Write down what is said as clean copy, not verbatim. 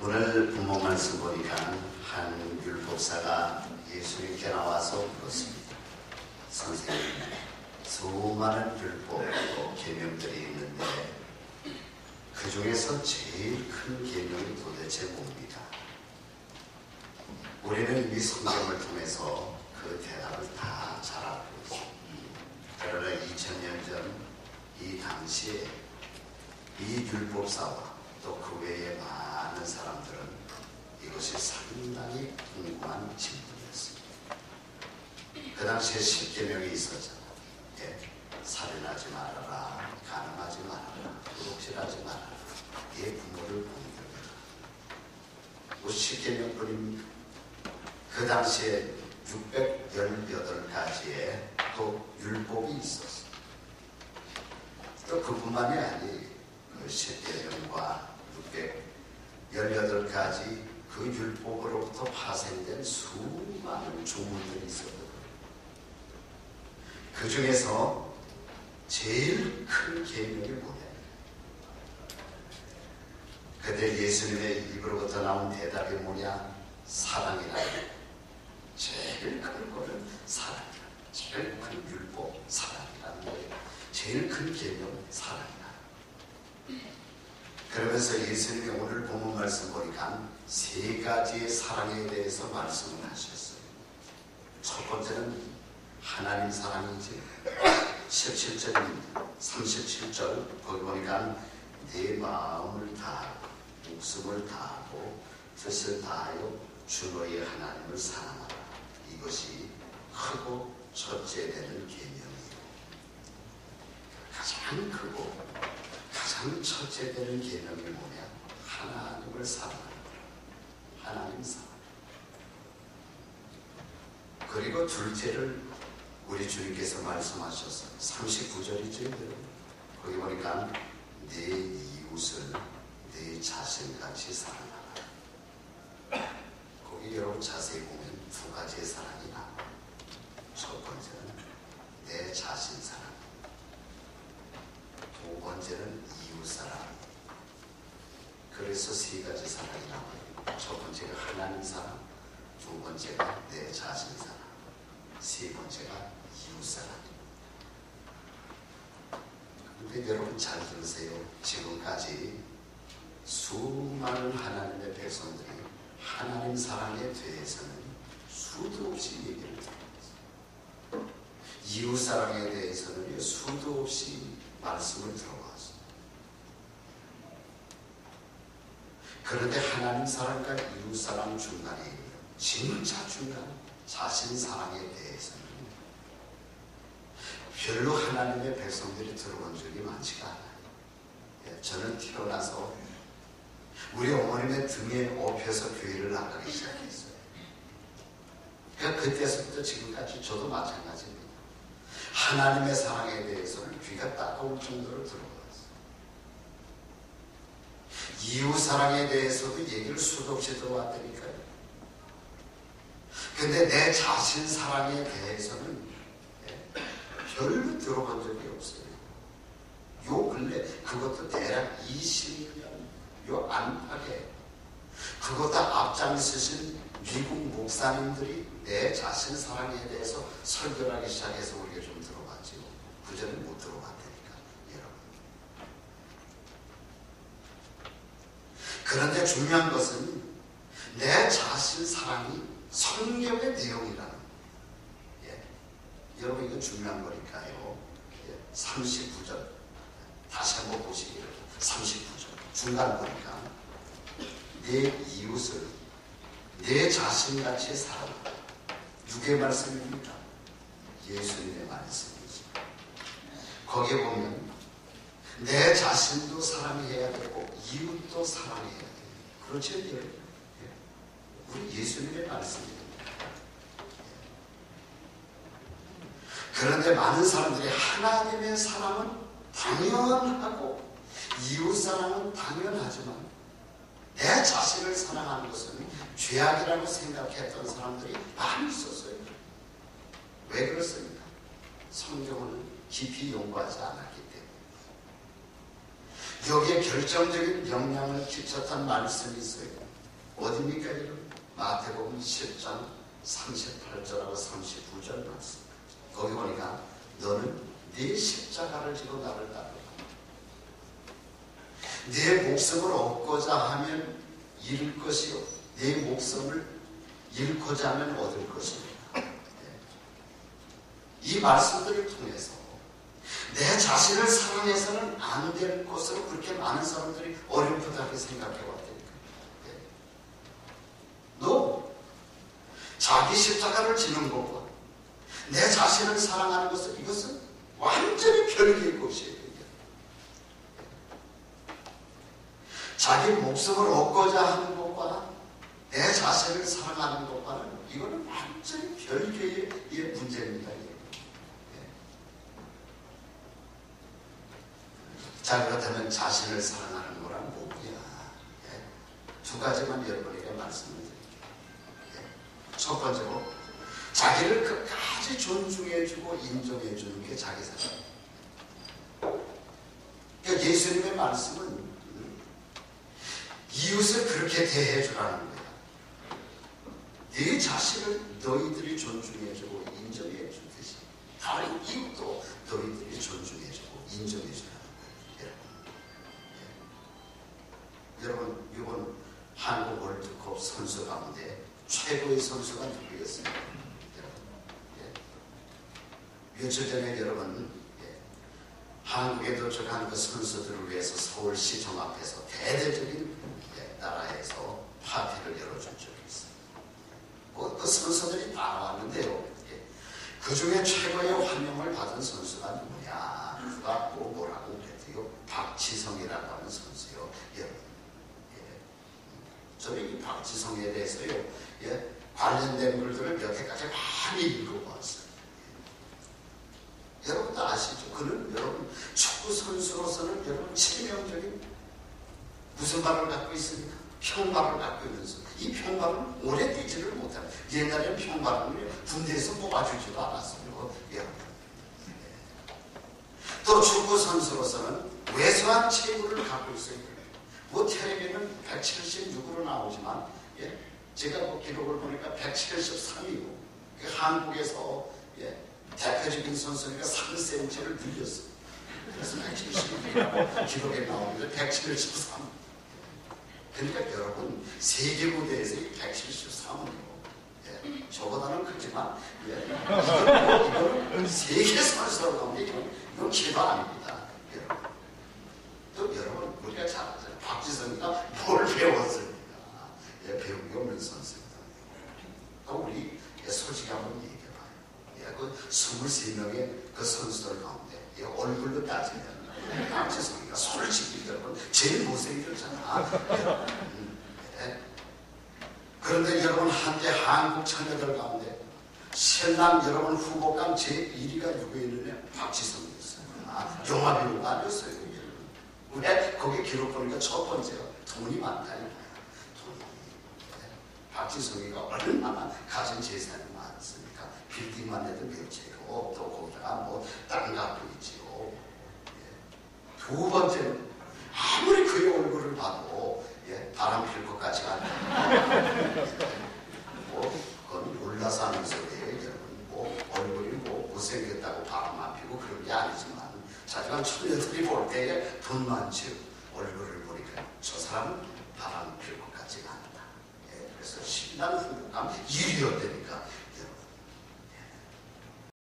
오늘 본문 말씀 보니까 한 율법사가 예수님께 나와서 물었습니다. 선생님, 수많은 율법과 계명들이 있는데 그 중에서 제일 큰 계명이 도대체 뭡니까? 우리는 이 성경을 통해서 그 대답을 다 잘 알고 있습니다. 그러나 2000년 전 이 당시에 이 율법사와 또 그 외에 많은 사람들은 이것이 상당히 궁금한 질문이었습니다. 그 당시에 10계명이 있었잖아요. 살인하지 말아라, 간음하지 말아라, 도둑질하지 말아라, 네 부모를 공경해라. 10계명뿐입니다. 그 당시에 618가지의 또 율법이 있었어요. 또 그뿐만이 아니 그 10계명과 618가지 그 율법으로부터 파생된 수많은 조문들이 있었거든요. 그 중에서 제일 큰 계명이 뭐냐? 그때 예수님의 입으로부터 나온 대답이 뭐냐? 사랑이라. 제일 큰 거는 사랑이라. 제일 큰 율법 사랑이라는 거예요. 제일 큰 계명 사랑이라. 그러면서 예수님이 오늘 본문 말씀 보니까 세 가지의 사랑에 대해서 말씀을 하셨어요. 첫 번째는 하나님 사랑이지. 17절입니다. 37절 거기 보니까 내 마음을 다하고 목숨을 다하고 뜻을 다하여 주 너의 하나님을 사랑하라. 이것이 크고 첫째 되는 계명이에요. 가장 크고 가장 첫째 되는 계명이 뭐냐? 하나님을 사랑하라. 하나님 사랑. 그리고 둘째를 우리 주님께서 말씀하셨어요. 39절이죠. 거기 보니까 내 이웃을 내 자신같이 사랑하라. 거기 여러분 자세히 보면 두 가지의 사랑이 나와요. 첫 번째는 내 자신 사랑, 두 번째는 이웃 사랑. 그래서 세 가지 사랑이 나와요. 첫 번째가 하나님 사랑, 두 번째가 내 자신 사랑, 세 번째가 이웃 사랑. 그런데 여러분 잘 들으세요. 지금까지 수많은 하나님의 백성들이 하나님 사랑에 대해서는 수도 없이 얘기를 들었어요. 이웃 사랑에 대해서는 수도 없이 말씀을 들어왔어요. 그런데 하나님 사랑과 이웃 사랑 중간에 진짜 중간 자신 사랑에 대해서는 별로 하나님의 백성들이 들어본 적이 많지가 않아요. 저는 태어나서 우리 어머님의 등에 업혀서 교회를 나가기 시작했어요. 그러니까 그때서부터 지금까지 저도 마찬가지입니다. 하나님의 사랑에 대해서는 귀가 따가울 정도로 들어봤어요. 이웃 사랑에 대해서도 얘기를 수도 없이 들어왔다니까요. 근데 내 자신 사랑에 대해서는 별로 들어본 적이 없어요. 요 근래 그것도 대략 20년 요 안팎에 그것도 앞장서신 미국 목사님들이 내 자신 사랑에 대해서 설교하기 시작해서 우리가 좀 들어봤죠. 그전에 못 들어봤다니까 여러분. 그런데 중요한 것은 내 자신 사랑이 성경의 내용이라는 거예요. 여러분 이거 중요한 거니까요. 39절 다시 한번 보시기를. 39절 중간 보니까 내 이웃을 내 자신같이 사랑하라. 누구의 말씀입니까? 예수님의 말씀이죠. 거기에 보면 내 자신도 사랑해야 되고 이웃도 사랑해야 돼요. 그렇죠? 우리 예수님의 말씀입니다. 그런데 많은 사람들이 하나님의 사랑은 당연하고 이웃 사랑은 당연하지만 내 자신을 사랑하는 것은 죄악이라고 생각했던 사람들이 많이 있었어요. 왜 그렇습니까? 성경은 깊이 연구하지 않았기 여기에 결정적인 영향을 끼쳤던 말씀이 있어요. 어디입니까? 여러분? 마태복음 10장 38절하고 39절 말씀. 거기 보니까 너는 네 십자가를 지고 나를 따르라. 내 목숨을 얻고자 하면 잃을 것이요 내 목숨을 잃고자 하면 얻을 것입니다. 이 말씀들을 통해서 내 자신을 사랑해서는 안 될 것으로 그렇게 많은 사람들이 어렴풋하게 생각해 왔다니까. 너 자기 십자가를 지는 것과 내 자신을 사랑하는 것은 이것은 완전히 별개의 것이에요. 자기 목숨을 얻고자 하는 것과 내 자신을 사랑하는 것과는 이거는 완전히 별개의 문제입니다. 자, 그렇다면 자신을 사랑하는 거란 뭐냐? 두 가지만 여러분에게 말씀을 드릴게요. 첫 번째로 자기를 끝까지 존중해주고 인정해주는 게 자기 사랑. 그러니까 예수님의 말씀은 이웃을 그렇게 대해주라는 거야. 네 자신을 너희들이 존중해주고 인정해주듯이 다른 이웃도 너희들이 존중해주고 인정해주라는 거예요. 여러분, 이번 한국 월드컵 선수 가운데 최고의 선수가 누구였습니까? 며칠 전에 여러분 한국에 도착한 그 선수들을 위해서 서울시 정 앞에서 대대적인 나라에서 파티를 열어준 적이 있어요. 그 선수들이 다 나왔는데요. 그 중에 최고의 환영을 받은 선수가 누구냐? 누가 뭐라고 그랬대요? 박지성이라고 하는 선수요. 저는 이 박지성에 대해서요. 관련된 글들을 몇 개까지 많이 읽어봤어요. 여러분도 아시죠? 그는 여러분 축구 선수로서는 여러분 치명적인 무슨 발을 갖고 있습니까? 평발을 갖고 있면서 이 평발은 오래 뛰지를 못합니다. 옛날에는 평발은 군대에서 뽑아주지도 않았어요. 또 축구 선수로서는 왜소한 체구를 갖고 있어요. 뭐 텔레비는 176으로 나오지만 제가 그 기록을 보니까 173이고 한국에서 대표적인 선수니까 3cm를 늘렸어요. 그래서 172라고 기록에 나오는데 173. 그러니까 여러분 세계 무대에서 173은요. 저보다는 크지만 이거는 세계 선수로 가면 이건 기도 아닙니다. 또 여러분 우리가 잘 알잖아요. 박지성이가 뭘 배웠습니까? 배운 게 없는 선수입니다. 우리 솔직히 한번 얘기해봐요. 그 23명의 그 선수들 가운데 얼굴로 따지면 박지성이가 솔직히 여러분 제일 못생겼잖아. 그런데 여러분 한때 한국 처녀들 가운데 신랑 여러분 후보감 제1위가 누구였느냐? 박지성이었어요. 영화배우가 아니었어요. 왜? 거기 기록 보니까 첫 번째가 돈이 많다니까요. 박지성이가 얼마나 가진 재산이 많습니까? 빌딩만 해도 몇 채고 또 거기다가 뭐 땅 갖고 있지요. 두 번째는 아무리 그의 얼굴을 봐도 바람 필 것 같지가 않아요. 그건 몰라서 하는 소리예요. 여러분 얼굴이 못생겼다고 바람 안 피고 그런 게 아니지만 하지만 처녀들이 볼 때에 돈 많지 얼굴을 보니까 저 사람은 바람 필 것 같지가 않다. 그래서 신랑 후보감 1위였다니까.